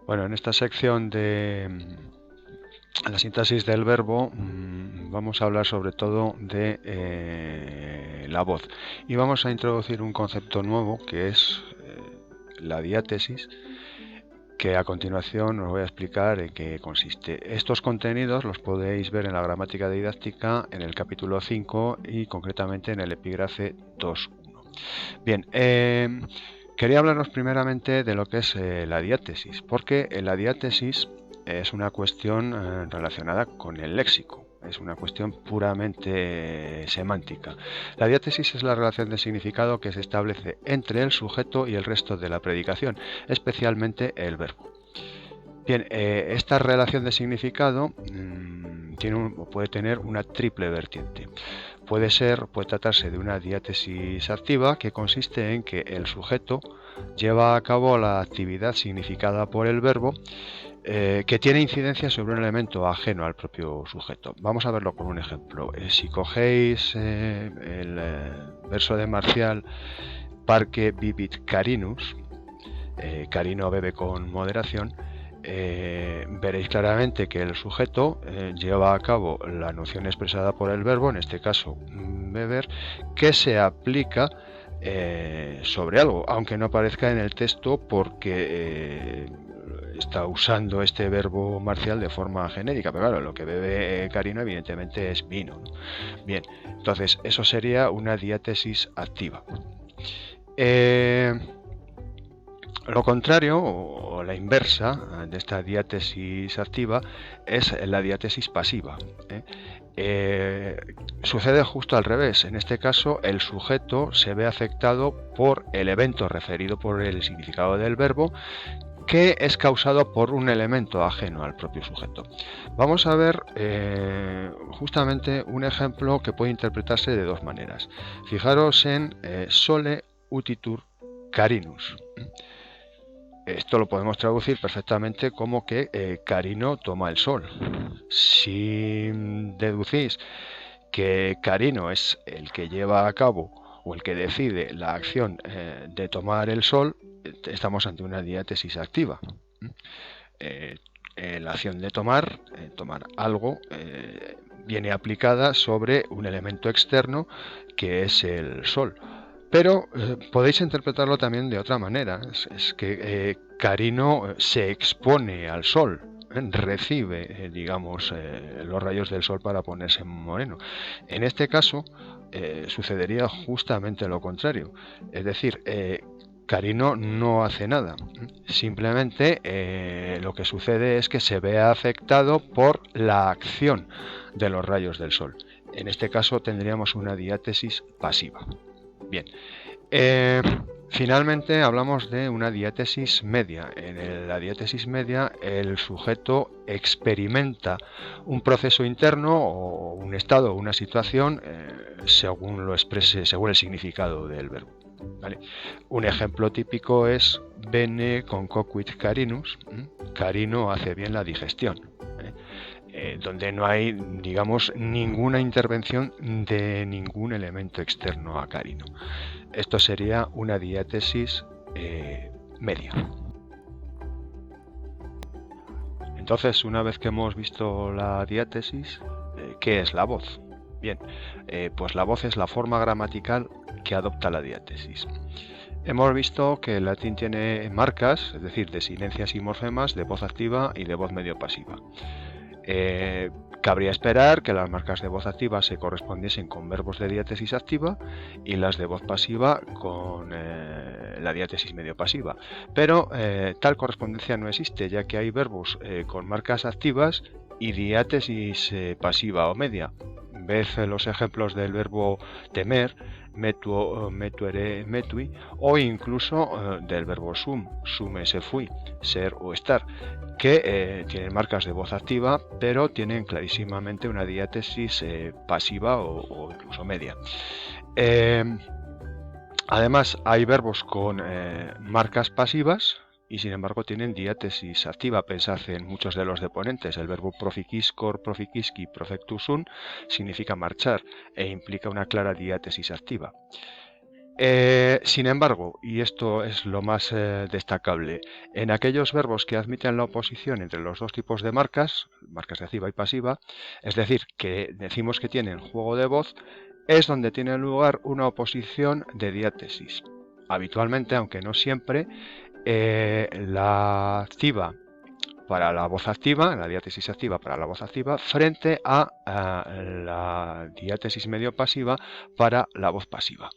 Bueno, en esta sección de la sintaxis del verbo vamos a hablar sobre todo de la voz y vamos a introducir un concepto nuevo que es la diátesis, que a continuación os voy a explicar en qué consiste. Estos contenidos los podéis ver en la gramática didáctica en el capítulo 5 y concretamente en el epígrafe 2.1. Bien, quería hablaros primeramente de lo que es la diátesis, porque la diátesis es una cuestión relacionada con el léxico. Es una cuestión puramente semántica. La diátesis es la relación de significado que se establece entre el sujeto y el resto de la predicación, especialmente el verbo. Bien, esta relación de significado puede tener una triple vertiente. Puede tratarse de una diátesis activa, que consiste en que el sujeto lleva a cabo la actividad significada por el verbo, que tiene incidencia sobre un elemento ajeno al propio sujeto. Vamos a verlo con un ejemplo. Si cogéis el verso de Marcial, Parce vivit carinus, Carino bebe con moderación, veréis claramente que el sujeto lleva a cabo la noción expresada por el verbo, en este caso beber, que se aplica sobre algo, aunque no aparezca en el texto porque está usando este verbo marcial de forma genérica, pero claro, lo que bebe Carino evidentemente es vino, ¿no? Bien, entonces eso sería una diátesis activa. Lo contrario, o la inversa de esta diátesis activa, es la diátesis pasiva. Sucede justo al revés. En este caso, el sujeto se ve afectado por el evento referido por el significado del verbo, que es causado por un elemento ajeno al propio sujeto. Vamos a ver justamente un ejemplo que puede interpretarse de dos maneras. Fijaros en sole utitur carinus. Esto lo podemos traducir perfectamente como que Carino toma el sol. Si deducís que Carino es el que lleva a cabo o el que decide la acción de tomar el sol, estamos ante una diátesis activa. La acción de tomar algo, viene aplicada sobre un elemento externo que es el sol. Pero podéis interpretarlo también de otra manera. Es que Carino se expone al sol, recibe, digamos, los rayos del sol para ponerse moreno. En este caso, sucedería justamente lo contrario. Es decir, Carino no hace nada. Simplemente lo que sucede es que se ve afectado por la acción de los rayos del sol. En este caso tendríamos una diátesis pasiva. Bien, finalmente hablamos de una diátesis media. En la diátesis media el sujeto experimenta un proceso interno o un estado o una situación según lo exprese, según el significado del verbo. ¿Vale? Un ejemplo típico es bene concoquit carinus. Carino hace bien la digestión. Donde no hay, digamos, ninguna intervención de ningún elemento externo a Carino. Esto sería una diátesis media. Entonces, una vez que hemos visto la diátesis, ¿qué es la voz? Bien, pues la voz es la forma gramatical que adopta la diátesis. Hemos visto que el latín tiene marcas, es decir, desinencias y morfemas de voz activa y de voz medio pasiva. Cabría esperar que las marcas de voz activa se correspondiesen con verbos de diátesis activa y las de voz pasiva con la diátesis medio pasiva. Pero tal correspondencia no existe, ya que hay verbos con marcas activas y diátesis pasiva o media. Ved los ejemplos del verbo temer, metuo, metuere, metui, o incluso del verbo sum, sume, se fui, ser o estar, que tienen marcas de voz activa, pero tienen clarísimamente una diátesis pasiva o incluso media. Además, hay verbos con marcas pasivas y sin embargo tienen diátesis activa. Pensad en muchos de los deponentes. El verbo proficiscor, proficisci, profectus sunt significa marchar e implica una clara diátesis activa. Sin embargo, y esto es lo más destacable, en aquellos verbos que admiten la oposición entre los dos tipos de marcas, marcas de activa y pasiva, es decir, que decimos que tienen juego de voz, es donde tiene lugar una oposición de diátesis. Habitualmente, aunque no siempre, la activa para la voz activa, la diátesis activa para la voz activa, frente a la diátesis medio pasiva para la voz pasiva.